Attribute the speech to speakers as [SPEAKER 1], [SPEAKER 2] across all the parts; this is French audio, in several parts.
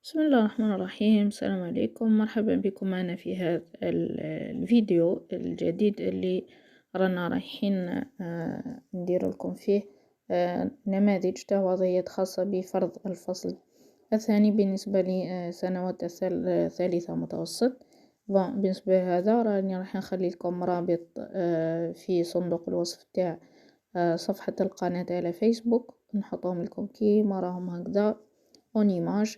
[SPEAKER 1] بسم الله الرحمن الرحيم. السلام عليكم، مرحبا بكم معنا في هذا الفيديو الجديد اللي رانا رايحين ندير لكم فيه نماذج وضعيات خاصة بفرض الفصل الثاني بالنسبة لسنوات ثالثة متوسط. بالنسبة لهذا راني راح نخلي لكم رابط في صندوق الوصف تاع صفحة القناة على فيسبوك، نحطهم لكم كيما راهم هكذا اون ايماج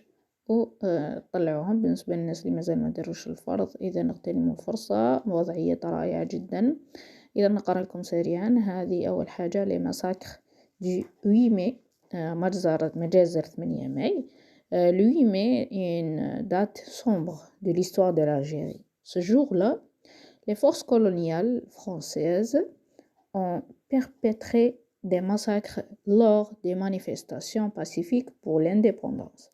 [SPEAKER 1] طلعوهم بالنسبة للناس اللي مازال ما داروش الفرض. اذا نغتنموا الفرصة، وضعية رائعة جدا. اذا نقرا لكم سريعا. هذه اول حاجة لي ماساكر دي 8 ماي، مجازر 8 ماي. Le 8 mai est une date sombre de l'histoire de l'Algérie. Ce jour-là, les forces coloniales françaises ont perpétré des massacres lors des manifestations pacifiques pour l'indépendance.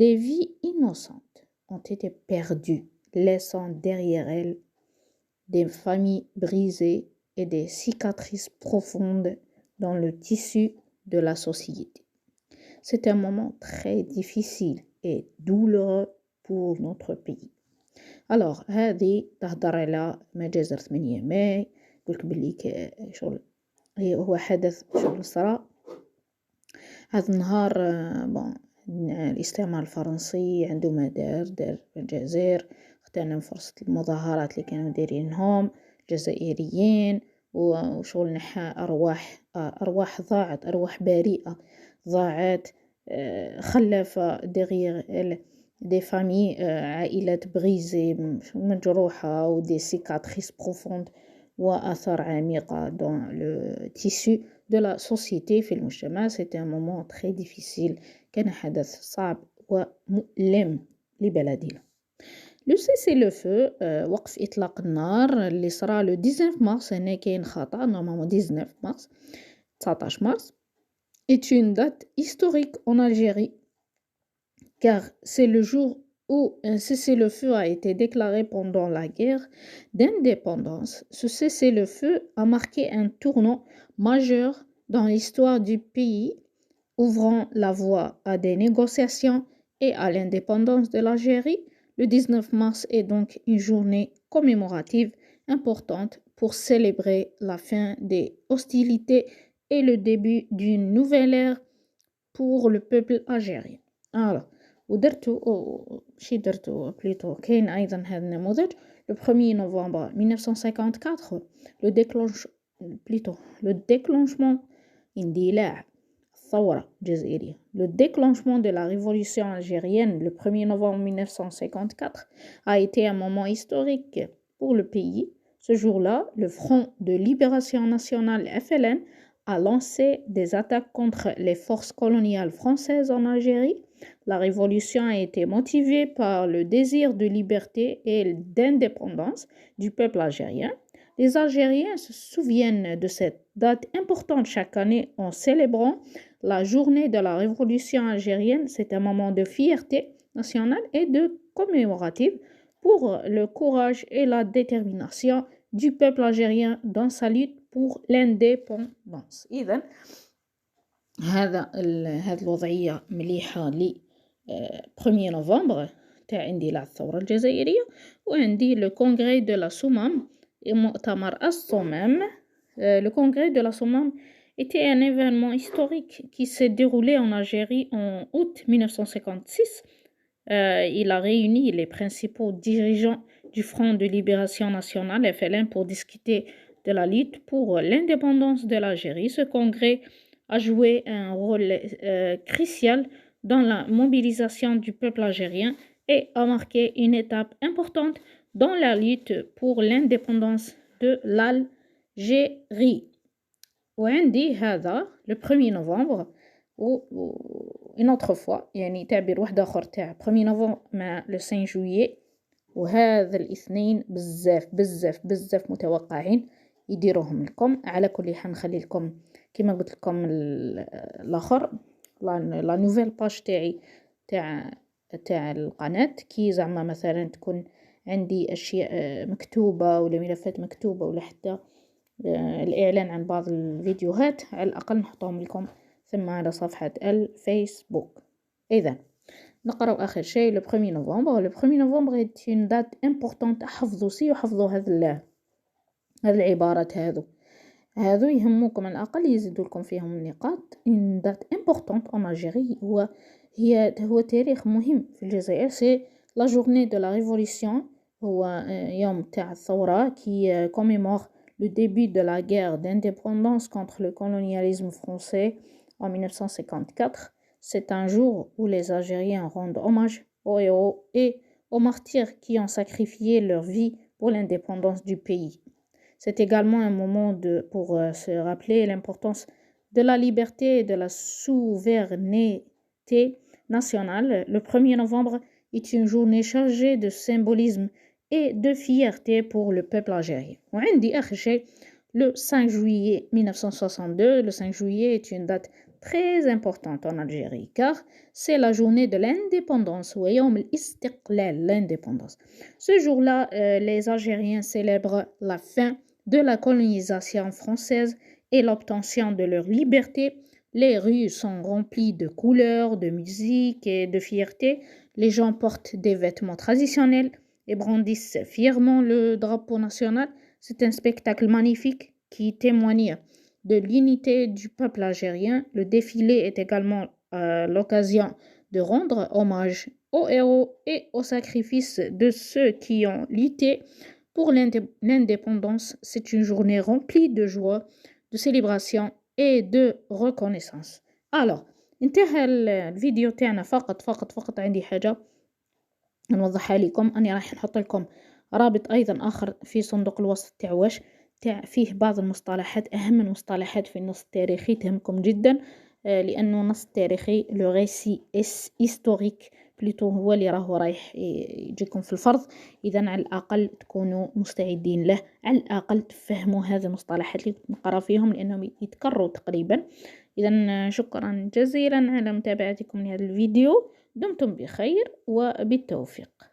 [SPEAKER 1] Des vies innocentes ont été perdues, laissant derrière elles des familles brisées et des cicatrices profondes dans le tissu de la société. C'est un moment très difficile et douloureux pour notre pays. Alors هذه تهضر على مجازر 8 ماي. قلت بلي شغل هو حدث شغل صرا هذا النهار. الاستعمار الفرنسي عنده ما دار الجزائر، اغتنم فرصة المظاهرات اللي كانوا دايرينهم الجزائريين، وشغل نحى أرواح ضاعت، أرواح بريئة ضاعت، خلف ديغيغ دي فامي، عائلات بغيزي مجروحة، و دي سيكاتريس بروفوند، وآثار عميقة dans le tissu de la société في المجتمع. c'était un moment très difficile، كان حدث صعب ومؤلم لبلدنا. لو سيسي لو فو، وقف إطلاق النار اللي صرا لو 19 مارس، هنا كاين خطأ، نورمالمون 19 مارس 19 مارس est une date historique en Algérie car c'est le jour où un cessez-le-feu a été déclaré pendant la guerre d'indépendance. Ce cessez-le-feu a marqué un tournant majeur dans l'histoire du pays, ouvrant la voie à des négociations et à l'indépendance de l'Algérie. Le 19 mars est donc une journée commémorative importante pour célébrer la fin des hostilités et le début d'une nouvelle ère pour le peuple algérien. Alors, كاين أيضا هذا النموذج. Le 1er novembre 1954, le déclenchement اندلاع الثورة الجزائرية. Le déclenchement de la révolution algérienne le 1er novembre 1954 a été un moment historique pour le pays. Ce jour-là, le Front de libération nationale FLN a lancé des attaques contre les forces coloniales françaises en Algérie. La révolution a été motivée par le désir de liberté et d'indépendance du peuple algérien. Les Algériens se souviennent de cette date importante chaque année en célébrant la journée de la révolution algérienne. C'est un moment de fierté nationale et de commémorative pour le courage et la détermination du peuple algérien dans sa lutte pour l'indépendance. إذن هذا الوضعية مليحة ل 1 نوفمبر تاع اندلاع الثورة الجزائرية. وعندي لو كونغري دو لا سومام، مؤتمر الصمام. Le congrès de la Sommam était un événement historique qui s'est déroulé en Algérie en août 1956. Il a réuni les principaux dirigeants du Front de libération nationale FLN pour discuter de la lutte pour l'indépendance de l'Algérie. Ce congrès a joué un rôle crucial dans la mobilisation du peuple algérien et a marqué une étape importante dans la lutte pour l'indépendance de l'Algérie. وعندي هذا le 1er novembre une autre fois، يعني تعبير واحد آخر تاع 1er novembre مع le 5 juillet. وهذا الاثنين بزاف متوقعين يديروهم لكم. على كل حال نخلي لكم كما قلت لكم الاخر لا نوفيل باج تاعي تاع القناه، كي زعما مثلا تكون عندي اشياء مكتوبه ولا ملفات مكتوبه ولا حتى الاعلان عن بعض الفيديوهات، على الاقل نحطهم لكم ثم على صفحه الفيسبوك. اذا نقراو آخر شيء le 1er novembre. Le 1er novembre est une date importante. حفظوا وحفظوا هذا العبارات هذو يهموكم على الأقل يزيدوا لكم فيهم النقاط. une date importante en Algérie هو تاريخ مهم في الجزائر. c'est la journée de la révolution. هو يوم تاع الثورة qui commémore le début de la guerre d'indépendance contre le colonialisme français en 1954. C'est un jour où les Algériens rendent hommage aux héros et aux martyrs qui ont sacrifié leur vie pour l'indépendance du pays. C'est également un moment pour se rappeler l'importance de la liberté et de la souveraineté nationale. Le 1er novembre est une journée chargée de symbolisme et de fierté pour le peuple algérien. وعندي آخر شيء le 5 juillet 1962. Le 5 juillet est une date très importante en Algérie car c'est la journée de l'indépendance ou يوم الاستقلال, l'indépendance. Ce jour-là, les Algériens célèbrent la fin de la colonisation française et l'obtention de leur liberté. Les rues sont remplies de couleurs, de musique et de fierté. Les gens portent des vêtements traditionnels et brandissent fièrement le drapeau national. C'est un spectacle magnifique qui témoigne de l'unité du peuple algérien. Le défilé est également l'occasion de rendre hommage aux héros et aux sacrifices de ceux qui ont lutté pour l'indépendance. C'est une journée remplie de joie, de célébration et de reconnaissance. Alors, انتهى الفيديو تاعنا. فقط عندي حاجة نوضحها لكم، أني راح نحط لكم رابط أيضا آخر في صندوق الوصف تاع واش تاع فيه بعض المصطلحات، أهم المصطلحات في النص التاريخي تهمكم جدا، لأنه النص التاريخي لو ريسي هيستوريك بلوتو هو اللي رايح يجيكم في الفرض. إذا على الأقل تكونوا مستعدين له، على الأقل تفهموا هذه المصطلحات اللي نقرا فيهم لأنهم يتكرروا تقريبا. إذا شكرا جزيلا على متابعتكم لهذا الفيديو، دمتم بخير وبالتوفيق.